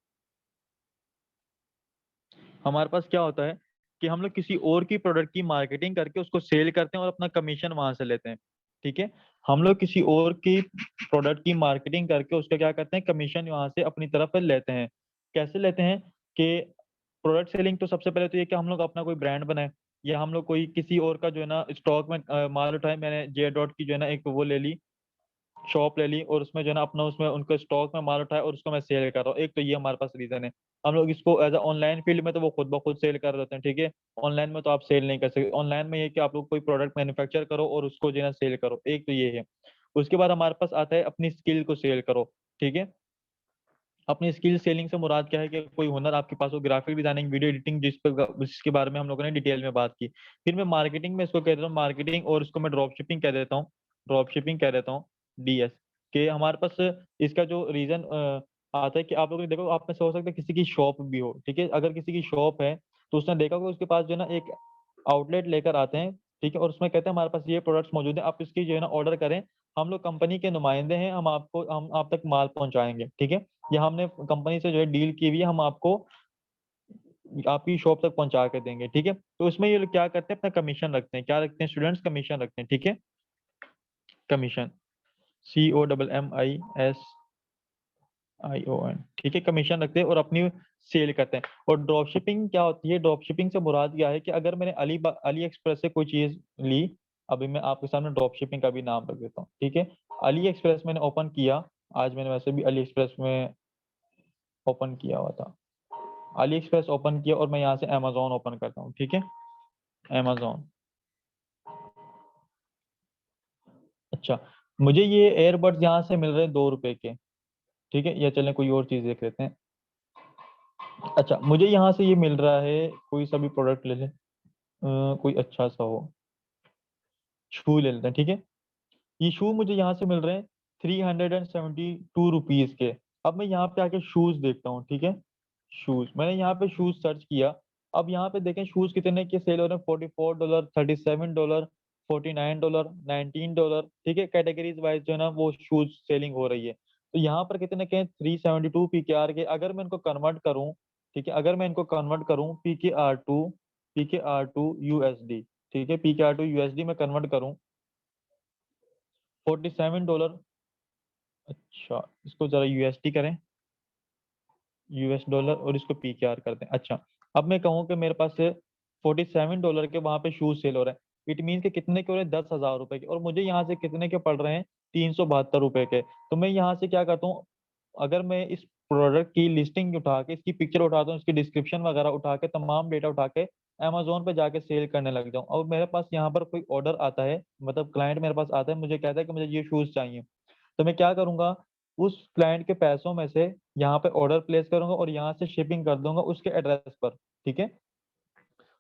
हमारे पास क्या होता है कि हम लोग किसी और की प्रोडक्ट की मार्केटिंग करके उसको सेल करते हैं और अपना कमीशन वहां से लेते हैं, ठीक है। हम लोग किसी और की प्रोडक्ट की मार्केटिंग करके उसका क्या करते हैं, कमीशन वहां से अपनी तरफ लेते हैं। कैसे लेते हैं कि प्रोडक्ट सेलिंग तो सबसे पहले तो ये कि हम लोग अपना कोई ब्रांड बनाए, या हम लोग कोई किसी और का जो है ना स्टॉक में माल उठाए। मैंने जे डॉट की जो है ना एक वो ले ली, शॉप ले ली और उसमें जो है ना अपना उसमें उनके स्टॉक में माल उठाया और उसको मैं सेल कर रहा हूँ। एक तो ये हमारे पास रीजन है। हम लोग इसको एज अ ऑनलाइन फील्ड में तो वो खुद ब खुद सेल कर देते हैं, ठीक है। ऑनलाइन में तो आप सेल नहीं कर सकते। ऑनलाइन में ये कि आप लोग कोई प्रोडक्ट मैन्युफैक्चर करो और उसको जो है ना सेल करो, एक तो ये है। उसके बाद हमारे पास आता है अपनी स्किल को सेल करो, ठीक है। अपनी स्किल सेलिंग से मुराद क्या है कि कोई हुनर आपके पास हो, ग्राफिक डिजाइनिंग, वीडियो एडिटिंग, जिसके बारे में हम लोगों ने डिटेल में बात की। फिर मैं मार्केटिंग में इसको कह देता हूँ मार्केटिंग, और इसको मैं ड्रॉप शिपिंग कह देता हूँ, ड्रॉप शिपिंग कह देता हूँ, डीएस। के हमारे पास इसका जो रीजन आता है कि आप लोग ने देखो, आप में से हो सकता है किसी की शॉप भी हो, ठीक है। अगर किसी की शॉप है तो उसने देखा होगा उसके पास जो है ना एक आउटलेट लेकर आते हैं, ठीक है, और उसमें कहते हैं हमारे पास ये प्रोडक्ट्स मौजूद है, आप इसकी जो है ना ऑर्डर करें, हम लोग कंपनी के नुमाइंदे हैं, हम आप तक माल पहुंचाएंगे, ठीक है। या हमने कंपनी से जो है डील की हुई है, हम आपको आपकी शॉप तक पहुंचा के देंगे, ठीक है। तो इसमें ये लोग क्या करते हैं, अपना कमीशन रखते हैं। क्या रखते हैं स्टूडेंट्स? कमीशन रखते हैं, ठीक है। कमीशन, COMMISSION, ठीक है। कमीशन रखते हैं और अपनी सेल करते हैं। और ड्रॉप शिपिंग क्या होती है? ड्रॉप शिपिंग से मुराद क्या है कि अगर मैंने अली एक्सप्रेस से कोई चीज ली, अभी मैं आपके सामने ड्रॉप शिपिंग का भी नाम रख देता हूँ, ठीक है। अली एक्सप्रेस मैंने ओपन किया, आज मैंने वैसे भी अली एक्सप्रेस में ओपन किया हुआ था। अली एक्सप्रेस ओपन किया और मैं यहाँ से अमेजोन ओपन करता हूँ, ठीक है। अमेजोन, अच्छा, मुझे ये एयरबड्स यहाँ से मिल रहे हैं 2 रुपए के, ठीक है। या चलें कोई और चीज देख लेते हैं। अच्छा, मुझे यहाँ से ये मिल रहा है, कोई सा भी प्रोडक्ट ले लें, कोई अच्छा सा हो, शू ले लेते हैं, ठीक है। ये शू मुझे यहाँ से मिल रहे हैं 372 रुपीज के। अब मैं यहाँ पे आके शूज देखता हूँ, ठीक है। शूज, मैंने यहाँ पे शूज सर्च किया। अब यहाँ पे देखें शूज कितने के सेल हो रहे हैं, $44, $37, $49, $19, ठीक है। कैटेगरीज वाइज जो है ना वो शूज सेलिंग हो रही है। तो यहाँ पर कितने के हैं? 372 PKR के। अगर मैं इनको कन्वर्ट करूँ, ठीक है, अगर मैं इनको कन्वर्ट करूँ पीकेआर टू यूएसडी, ठीक है, पीकेआर टू यूएसडी में कन्वर्ट करूँ, $47। अच्छा, इसको जरा यूएसडी करें, US डॉलर, और इसको पीकेआर कर दें। अच्छा, अब मैं कहूँ कि मेरे पास $47 के वहां पे शूज सेल हो रहे हैं, इट मीन के कितने के हो रहे हैं? 10,000 रुपए के। और मुझे यहाँ से कितने के पड़ रहे हैं? 372 रुपए के। तो मैं यहाँ से क्या करता हूँ, अगर मैं इस प्रोडक्ट की लिस्टिंग उठा के, इसकी पिक्चर उठाता हूँ, इसकी डिस्क्रिप्शन वगैरह उठा के, तमाम डेटा उठा के अमेजोन पे जाके सेल करने लग जाऊँ, और मेरे पास यहाँ पर कोई ऑर्डर आता है, मतलब क्लाइंट मेरे पास आता है, मुझे कहता है कि मुझे ये शूज चाहिए, तो मैं क्या करूंगा, उस क्लाइंट के पैसों में से यहाँ पे ऑर्डर प्लेस करूंगा और यहाँ से शिपिंग कर दूंगा उसके एड्रेस पर, ठीक है।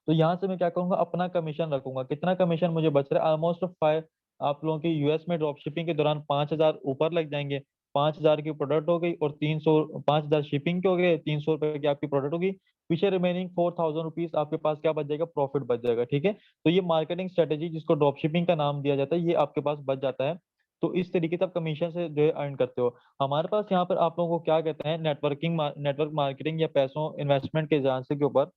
तो यहाँ से मैं क्या करूंगा, अपना कमीशन रखूंगा। कितना कमीशन मुझे बच रहा है? ऑलमोस्ट 5, आप लोगों की यूएस में ड्रॉप शिपिंग के दौरान 5,000 ऊपर लग जाएंगे। 5,000 की प्रोडक्ट हो गई और 300, 5,000 शिपिंग के हो गए, 300 रुपए की आपकी प्रोडक्ट होगी। पीछे रिमेनिंग 4,000 रुपीज आपके पास क्या बच जाएगा? प्रॉफिट बच जाएगा, ठीक है। तो ये मार्केटिंग स्ट्रेटेजी, जिसको ड्रॉप शिपिंग का नाम दिया जाता है, ये आपके पास बच जाता है। तो इस तरीके से आप कमीशन से जो है अर्न करते हो। हमारे पास यहाँ पर आप लोगों को क्या कहते हैं, नेटवर्क मार्केटिंग या पैसों इन्वेस्टमेंट के जांच के ऊपर।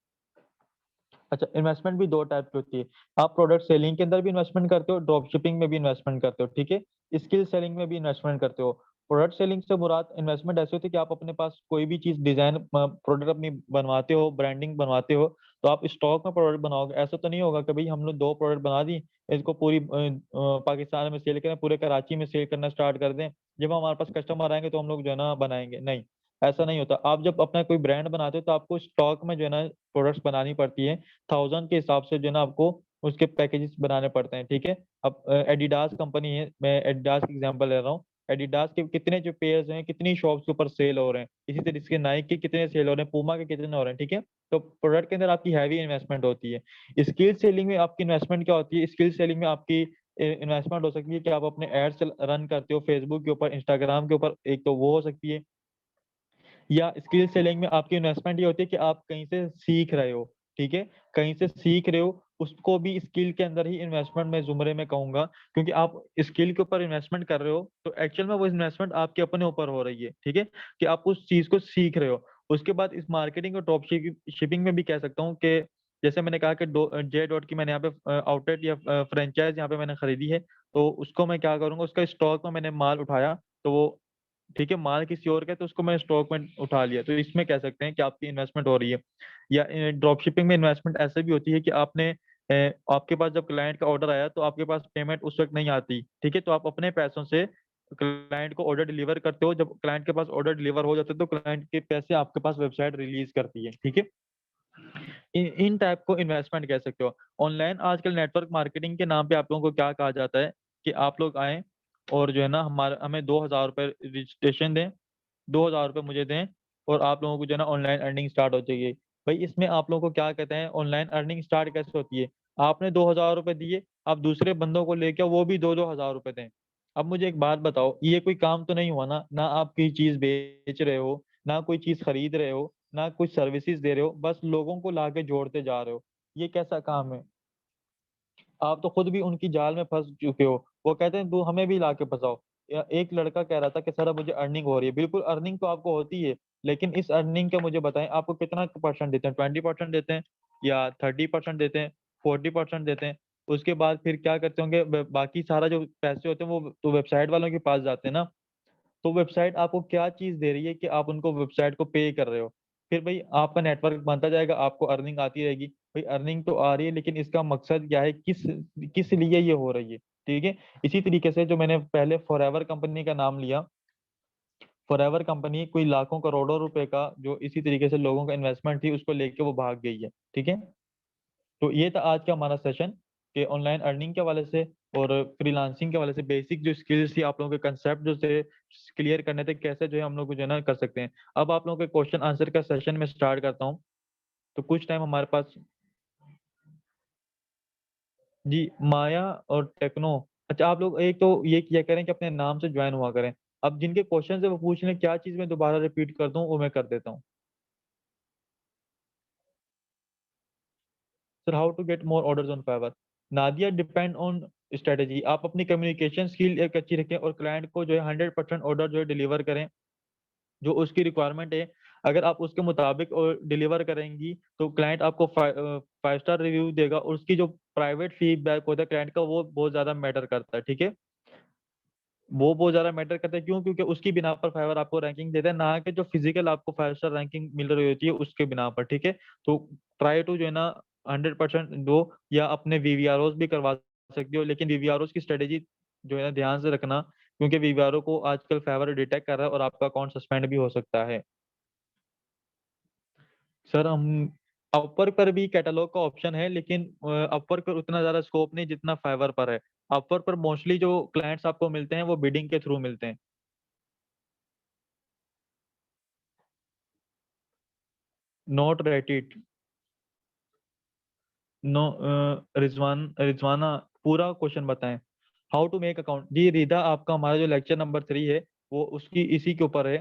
अच्छा, इन्वेस्टमेंट भी 2 टाइप की होती है। आप प्रोडक्ट सेलिंग के अंदर भी इन्वेस्टमेंट करते हो, ड्रॉप शिपिंग में भी इन्वेस्टमेंट करते हो, ठीक है। स्किल सेलिंग में भी इन्वेस्टमेंट करते हो। प्रोडक्ट सेलिंग से मुराद इन्वेस्टमेंट ऐसी होती है कि आप अपने पास कोई भी चीज डिजाइन प्रोडक्ट अपनी बनवाते हो, ब्रांडिंग बनवाते हो, तो आप स्टॉक में प्रोडक्ट बनाओगे। ऐसा तो नहीं होगा कि भाई हम लोग 2 प्रोडक्ट बना दी, इसको पूरी पाकिस्तान में सेल करें, पूरे कराची में सेल करना स्टार्ट कर दें, जब हमारे पास कस्टमर आएंगे तो हम लोग जो है ना बनाएंगे, नहीं। ऐसा नहीं होता। आप जब अपना कोई ब्रांड बनाते हो तो आपको स्टॉक में जो है ना प्रोडक्ट्स बनानी पड़ती है, 1000 के हिसाब से जो है ना आपको उसके पैकेजेस बनाने पड़ते हैं, ठीक है। अब एडिडास कंपनी है, मैं एडिडास की एग्जांपल ले रहा हूँ। एडिडास के कितने जो पेयर्स हैं, कितनी शॉप्स के ऊपर सेल हो रहे हैं, इसी तरीके से नाइक के कितने सेल हो रहे हैं, पूमा के कितने हो रहे हैं, ठीक है। तो प्रोडक्ट के अंदर आपकी हैवी इन्वेस्टमेंट होती है। स्किल सेलिंग में आपकी इन्वेस्टमेंट क्या होती है? स्किल सेलिंग में आपकी इन्वेस्टमेंट हो सकती है कि आप अपने एड्स रन करते हो फेसबुक के ऊपर, इंस्टाग्राम के ऊपर, एक तो वो हो सकती है। या स्किल सेलिंग में आपकी इन्वेस्टमेंट ये होती है कि आप कहीं से सीख रहे हो, ठीक है, कहीं से सीख रहे हो, उसको भी स्किल के अंदर ही इन्वेस्टमेंट में जुमरे में कहूंगा, क्योंकि आप स्किल के ऊपर इन्वेस्टमेंट कर रहे हो तो एक्चुअल में वो इन्वेस्टमेंट आपके अपने ऊपर हो रही है, ठीक है, कि आप उस चीज को सीख रहे हो। उसके बाद इस मार्केटिंग और ड्रॉप शिपिंग में भी कह सकता हूँ कि जैसे मैंने कहा कि जे डॉट की मैंने यहाँ पे आउटलेट या फ्रेंचाइज यहाँ पे मैंने खरीदी है, तो उसको मैं क्या करूंगा, उसका स्टॉक में मैंने माल उठाया, तो वो, ठीक है, माल किसी और का है तो उसको मैंने स्टॉक में उठा लिया, तो इसमें कह सकते हैं कि आपकी इन्वेस्टमेंट हो रही है। या ड्रॉप शिपिंग में इन्वेस्टमेंट ऐसे भी होती है कि आपके पास जब क्लाइंट का ऑर्डर आया तो आपके पास पेमेंट उस वक्त नहीं आती, ठीक है, तो आप अपने पैसों से क्लाइंट को ऑर्डर डिलीवर करते हो, जब क्लाइंट के पास ऑर्डर डिलीवर हो जाते हैं तो क्लाइंट के पैसे आपके पास वेबसाइट रिलीज करती है, ठीक है। इन टाइप को इन्वेस्टमेंट कह सकते हो। ऑनलाइन आजकल नेटवर्क मार्केटिंग के नाम पे आप लोगों को क्या कहा जाता है कि आप लोग आएँ और जो है ना हमें 2000 रुपए रजिस्ट्रेशन दें, 2000 रुपए मुझे दें और आप लोगों को जो है ना ऑनलाइन अर्निंग स्टार्ट हो जाएगी। भाई इसमें आप लोगों को क्या कहते हैं, ऑनलाइन अर्निंग स्टार्ट कैसे होती है? आपने 2000 रुपए दिए, आप दूसरे बंदों को लेके आओ, वो भी 2-2 हज़ार रुपए दें। अब मुझे एक बात बताओ, ये कोई काम तो नहीं हुआ ना? ना आप कोई चीज़ बेच रहे हो, ना कोई चीज़ खरीद रहे हो, ना कुछ सर्विसेज़ दे रहे हो, बस लोगों को लाके जोड़ते जा रहे हो। ये कैसा काम है? आप तो खुद भी उनकी जाल में फँस चुके हो। वो कहते हैं तू हमें भी लाके फँसाओ। या एक लड़का कह रहा था कि सर अब मुझे अर्निंग हो रही है। बिल्कुल अर्निंग तो आपको होती है, लेकिन इस अर्निंग का मुझे बताएँ आपको कितना परसेंट देते हैं? 20% देते हैं या 30% देते हैं, 40% देते हैं? उसके बाद फिर क्या करते होंगे बाकी सारा जो पैसे होते हैं वो तो वेबसाइट वालों के पास जाते हैं ना। तो वेबसाइट आपको क्या चीज़ दे रही है कि आप उनको वेबसाइट को पे कर रहे हो? फिर भई आपका नेटवर्क बनता जाएगा, आपको अर्निंग आती रहेगी। भई अर्निंग तो आ रही है लेकिन इसका मकसद क्या है? किस किस लिए ये हो रही है? ठीक है? इसी तरीके से जो मैंने पहले फॉरएवर कंपनी का नाम लिया, फॉरएवर कंपनी कोई लाखों करोड़ों रुपए का जो इसी तरीके से लोगों का इन्वेस्टमेंट थी उसको लेके वो भाग गई है। ठीक है? तो ये था आज का हमारा सेशन कि ऑनलाइन अर्निंग के हवाले से और फ्रीलांसिंग के हवाले से बेसिक जो स्किल्स थी आप लोगों के कंसेप्ट जो थे क्लियर करने थे कैसे जो है हम लोग जो है ना कर सकते हैं। अब आप लोगों के क्वेश्चन आंसर का सेशन में स्टार्ट करता हूँ। तो कुछ टाइम हमारे पास जी, माया और टेक्नो। अच्छा आप लोग एक तो ये किया करें कि अपने नाम से ज्वाइन हुआ करें। अब जिनके क्वेश्चन है वो पूछ लें क्या चीज़ मैं दोबारा रिपीट कर दूँ वो मैं कर देता हूँ। Sir how to get more orders on Fiverr? Nadia depend on strategy. आप अपनी कम्युनिकेशन स्किल एक अच्छी रखें और क्लाइंट को जो है 100% ऑर्डर जो है डिलीवर करें, जो उसकी रिक्वायरमेंट है। अगर आप उसके मुताबिक डिलीवर करेंगी तो क्लाइंट आपको 5 स्टार रिव्यू देगा और उसकी जो प्राइवेट फीडबैक होता है क्लाइंट का वो बहुत ज़्यादा मैटर करता है, ठीक है? वो बहुत ज़्यादा मैटर करता है क्यों? क्योंकि उसकी बिना पर फाइवर आपको रैंकिंग देता है, ना कि जो फिज़िकल आपको 5 स्टार रैंकिंग मिल रही होती है उसके बिना पर, ठीक है? तो ट्राई टू जो है ना 100% दो या अपने वीवीआरओज़ भी करवा सकती हो, लेकिन वीवीआरओज़ की स्ट्रैटेजी जो है ना ध्यान से रखना क्योंकि वीवीआरओ को आजकल फाइवर डिटेक्ट कर रहा है और आपका अकाउंट सस्पेंड भी हो सकता है। सर हम अपवर्क पर भी कैटलॉग का ऑप्शन है लेकिन अपवर्क पर उतना ज़्यादा स्कोप नहीं जितना फाइवर पर है। अपवर्क पर मोस्टली जो क्लाइंट्स आपको मिलते हैं वो बिडिंग के थ्रू मिलते हैं। Not rated. नो रिज़वाना पूरा क्वेश्चन बताएँ। How to make account? जी रिदा आपका हमारा जो लेक्चर नंबर 3 है वो उसकी इसी के ऊपर है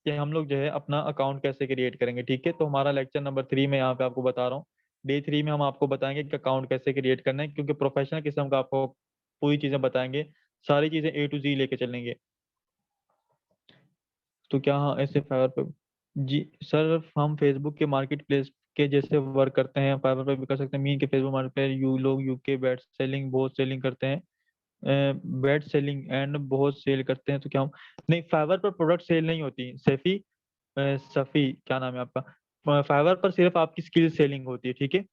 कि हम लोग जो है अपना अकाउंट कैसे क्रिएट करेंगे, ठीक है? तो हमारा लेक्चर नंबर 3 मैं यहाँ पे आपको बता रहा हूँ। डे 3 में हम आपको बताएँगे कि अकाउंट कैसे क्रिएट करना है क्योंकि प्रोफेशनल किस्म का आपको पूरी चीज़ें बताएँगे। सारी चीज़ें ए टू ज़ी लेके चलेंगे। तो क्या हाँ, ऐसे फाइवर पे जी सर हम फेसबुक के मार्केट प्लेस के जैसे वर्क करते हैं, फाइवर पे भी कर सकते हैं। मीन के फेसबुक मार्केट पे यू लोग यूके बेट सेलिंग बहुत सेलिंग करते हैं। बेट सेलिंग एंड बहुत सेल करते हैं तो क्या हम नहीं फाइवर पर प्रोडक्ट सेल नहीं होती। सफ़ी क्या नाम है आपका? फाइवर पर सिर्फ आपकी स्किल सेलिंग होती है, ठीक है?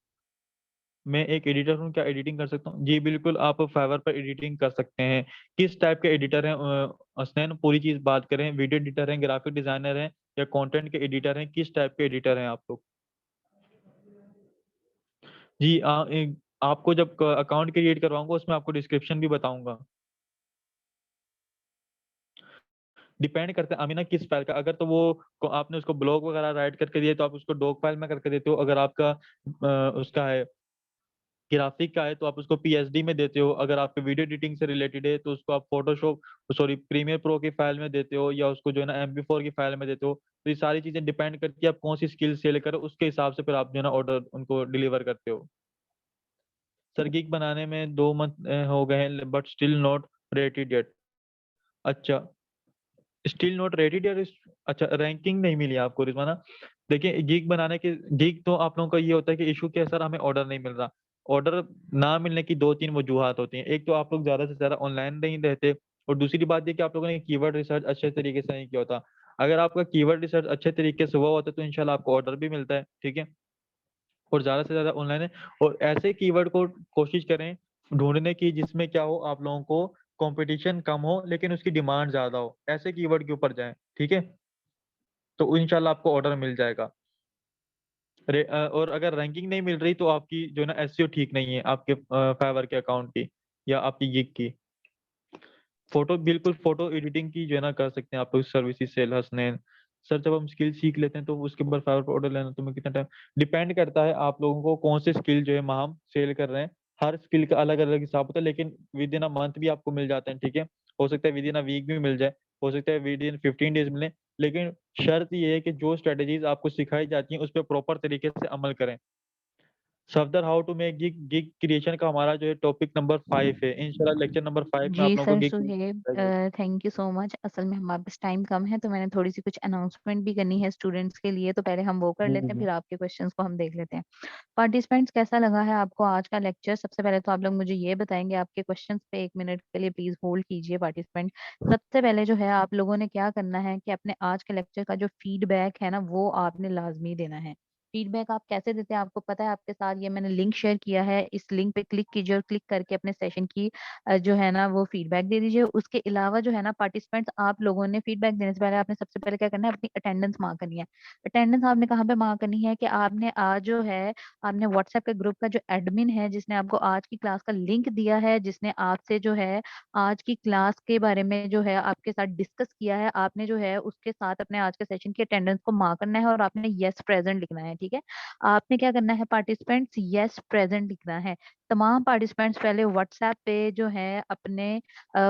मैं एक एडिटर हूँ, क्या एडिटिंग कर सकता हूँ? जी, बिल्कुल आप फाइवर पर एडिटिंग कर सकते हैं। किस टाइप के एडिटर हैं हसनैन पूरी चीज़ बात करें, वीडियो एडिटर हैं, ग्राफिक डिज़ाइनर हैं या कंटेंट के एडिटर हैं, किस टाइप के एडिटर हैं आप लोग? जी आपको जब अकाउंट क्रिएट करवाऊँगा उसमें आपको डिस्क्रिप्शन भी बताऊँगा। डिपेंड करता है अमीना किस फाइल का अगर तो वो को आपने उसको ब्लॉग वगैरह राइट करके दिए तो आप उसको डॉक फाइल में करके देते हो। अगर आपका उसका है ग्राफिक का है तो आप उसको पीएसडी में देते हो। अगर आपके वीडियो एडिटिंग से रिलेटेड है तो उसको आप फ़ोटोशॉप सॉरी प्रीमियर प्रो की फाइल में देते हो या उसको जो है ना एमपी4 की फाइल में देते हो। तो ये सारी चीज़ें डिपेंड करती है आप कौन-सी स्किल सेल करो उसके हिसाब से फिर आप जो है ना ऑर्डर उनको डिलीवर करते हो। सर गिग बनाने में 2 मंथ हो गए हैं but still not rated yet. अच्छा। स्टिल नॉट रेटेड या अच्छा रैंकिंग नहीं मिली आपको रिज़वाना। देखिए गिग तो आप लोगों का ये होता है कि इश्यू क्या है सर हमें ऑर्डर नहीं मिल रहा। ऑर्डर ना मिलने की 2-3 वजूहात होती हैं। एक तो आप लोग ज़्यादा से ज़्यादा ऑनलाइन नहीं रहते और दूसरी बात ये कि आप लोगों ने कीवर्ड रिसर्च अच्छे तरीके से नहीं किया होता। अगर आपका कीवर्ड रिसर्च अच्छे तरीके से हुआ होता है तो इंशाल्लाह आपको ऑर्डर भी मिलता है, ठीक है? और ज़्यादा से ज़्यादा ऑनलाइन है और ऐसे कीवर्ड को कोशिश करें ढूँढने की जिसमें क्या हो आप लोगों को कंपटीशन कम हो लेकिन उसकी डिमांड ज़्यादा हो, ऐसे कीवर्ड के ऊपर जाएँ, ठीक है? तो इंशाल्लाह आपको ऑर्डर मिल जाएगा। और अगर रैंकिंग नहीं मिल रही तो आपकी जो है ना एसईओ ठीक नहीं है आपके फाइवर के अकाउंट की या आपकी गिग की। बिल्कुल फ़ोटो एडिटिंग की जो है ना कर सकते हैं आप लोग सर्विसेज़ सेल हसनैन। सर जब हम स्किल सीख लेते हैं तो उसके ऊपर फाइवर पे ऑर्डर लेना तो हमें कितना टाइम डिपेंड करता है आप लोगों को कौन से स्किल जो है हम सेल कर रहे हैं। हर स्किल का अलग-अलग हिसाब होता है लेकिन विद इन अ मंथ भी आपको मिल जाते हैं, ठीक है? हो सकता है विद इन अ वीक भी मिल जाए, हो सकता है विद इन 15 डेज़ मिले, लेकिन शर्त ये है कि जो स्ट्रैटेजीज़ आपको सिखाई जाती हैं उस पे प्रॉपर तरीके से अमल करें। Further how to make gig gig creation का हमारा जो है टॉपिक नंबर 5 है। इंशाल्लाह लेक्चर नंबर 5 में जी आप लोगों को sir, gig Suhaib, creation. Thank you so much. असल में हमारे पास टाइम कम है तो मैंने थोड़ी सी कुछ अनाउंसमेंट भी करनी है स्टूडेंट्स के लिए, तो पहले हम वो कर जी, लेते जी, हैं, जी। फिर आपके क्वेश्चंस को हम देख लेते हैं। पार्टिसिपेंट्स, कैसा लगा है आपको आज का लेक्चर? सबसे पहले तो आप लोग मुझे ये बताएंगे, आपके क्वेश्चंस पे 1 मिनट के लिए प्लीज होल्ड कीजिए पार्टिसिपेंट। सबसे पहले जो है आप लोगों ने क्या करना है कि अपने आज के लेक्चर का जो फीडबैक है ना, वो आपने लाजमी देना है। फीडबैक आप कैसे देते हैं आपको पता है, आपके साथ ये मैंने लिंक शेयर किया है, इस लिंक पे क्लिक कीजिए और क्लिक करके अपने सेशन की जो है ना वो फीडबैक दे दीजिए। उसके अलावा जो है ना पार्टिसिपेंट्स, आप लोगों ने फीडबैक देने से पहले आपने सबसे पहले क्या करना है, अपनी अटेंडेंस मार्क करनी है। अटेंडेंस आपने कहाँ पे मार्क करनी है कि आपने आज जो है, आपने व्हाट्सएप के ग्रुप का जो एडमिन है जिसने आपको आज की क्लास का लिंक दिया है, जिसने आपसे जो है आज की क्लास के बारे में जो है आपके साथ डिस्कस किया है, आपने जो है उसके साथ अपने आज के सेशन की अटेंडेंस को मार्क करना है और आपने यस प्रेजेंट लिखना है, ठीक है? आपने क्या करना है पार्टिसिपेंट्स, यस प्रेजेंट लिखना है। तमाम पार्टिसिपेंट्स पहले व्हाट्सएप पे जो है अपने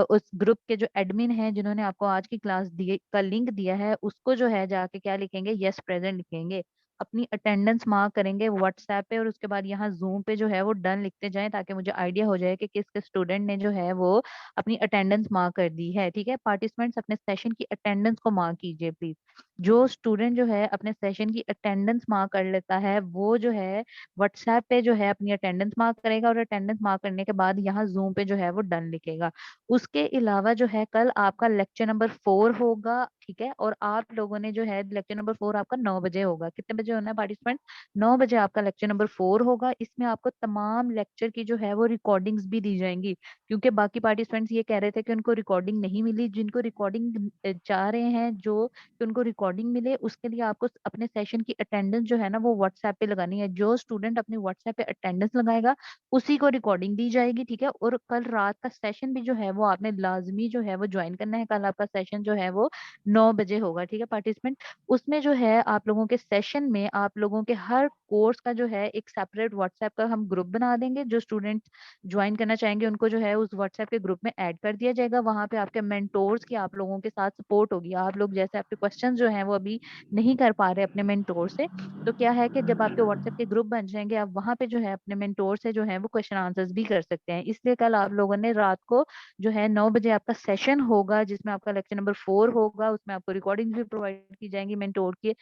उस ग्रुप के जो एडमिन है जिन्होंने आपको आज की क्लास दी का लिंक दिया है, उसको जो है जाके क्या लिखेंगे, यस प्रेजेंट लिखेंगे। अपनी अटेंडेंस मार्क करेंगे व्हाट्सएप पे और उसके बाद यहाँ जूम पे जो है वो डन लिखते जाएं, ताकि मुझे आइडिया हो जाए कि किस किस स्टूडेंट ने जो है वो अपनी अटेंडेंस मार्क कर दी है, ठीक है? पार्टिसिपेंट्स अपने सेशन की अटेंडेंस को मार्क कीजिए प्लीज। जो स्टूडेंट जो है अपने सेशन की अटेंडेंस मार्क कर लेता है वो जो है व्हाट्सएप पे जो है अपनी अटेंडेंस मार्क करेगा और अटेंडेंस मार्क करने के बाद यहाँ जूम पे जो है वो डन लिखेगा। उसके अलावा जो है कल आपका लेक्चर नंबर 4 होगा, ठीक है? और आप लोगों ने जो है लेक्चर नंबर 4 आपका 9 बजे होगा। कितने बजे होना है पार्टिसिपेंट? 9 बजे आपका लेक्चर नंबर 4 होगा। इसमें आपको तमाम लेक्चर की जो है वो रिकॉर्डिंग्स भी दी जाएंगी, क्योंकि बाकी पार्टिसिपेंट्स ये कह रहे थे कि उनको रिकॉर्डिंग नहीं मिली। जिनको रिकॉर्डिंग चाह रहे हैं जो कि उनको रिकॉर्डिंग मिले, उसके लिए आपको अपने सेशन की अटेंडेंस जो है ना वो व्हाट्सएप पे लगानी है। जो स्टूडेंट अपनी व्हाट्सएप पे अटेंडेंस लगाएगा उसी को रिकॉर्डिंग दी जाएगी, ठीक है? और कल रात का सेशन भी जो है वो आपने लाजमी जो है वो ज्वाइन करना है। कल आपका सेशन जो है वो 9 बजे होगा, ठीक है पार्टिसिपेंट? उसमें जो है आप लोगों के सेशन में आप लोगों के हर कोर्स का जो है एक सेपरेट व्हाट्सएप का हम ग्रुप बना देंगे। जो स्टूडेंट ज्वाइन करना चाहेंगे उनको जो है उस व्हाट्सएप के ग्रुप में ऐड कर दिया जाएगा। वहां पे आपके मेंटोर्स की आप लोगों के साथ सपोर्ट होगी। आप लोग जैसे आपके क्वेश्चंस जो हैं वो अभी नहीं कर पा रहे अपने मेंटोर से, तो क्या है कि जब आपके व्हाट्सएप के ग्रुप बन जाएंगे आप वहां पे जो है अपने मेंटोर से जो है वो क्वेश्चन आंसर्स भी कर सकते हैं। इसलिए कल आप लोगों ने रात को जो है 9 बजे आपका सेशन होगा जिसमें आपका लेक्चर नंबर 4 होगा। उसमें आपको रिकॉर्डिंग भी प्रोवाइड की जाएंगी, मेंटोर की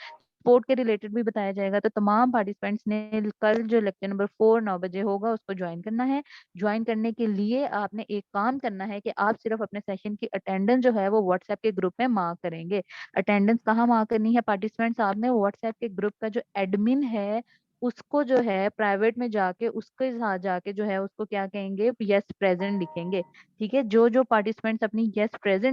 स्पोर्ट के रिलेटेड भी बताया जाएगा। तो तमाम पार्टिसिपेंट्स ने कल जो लेक्चर नंबर 4 9 बजे होगा उसको ज्वाइन करना है। ज्वाइन करने के लिए आपने एक काम करना है कि आप सिर्फ अपने सेशन की अटेंडेंस जो है वो व्हाट्सएप के ग्रुप में मार्क करेंगे। अटेंडेंस कहाँ मार्क करनी है पार्टिसिपेंट्स? आपने व्हाट्सएप के ग्रुप का जो एडमिन है उसको जो है प्राइवेट में जाके उसके साथ जाके जो है उसको क्या कहेंगे, यस प्रेजेंट लिखेंगे, ठीक है? जो जो पार्टिसिपेंट्स अपनी यस प्रेजेंट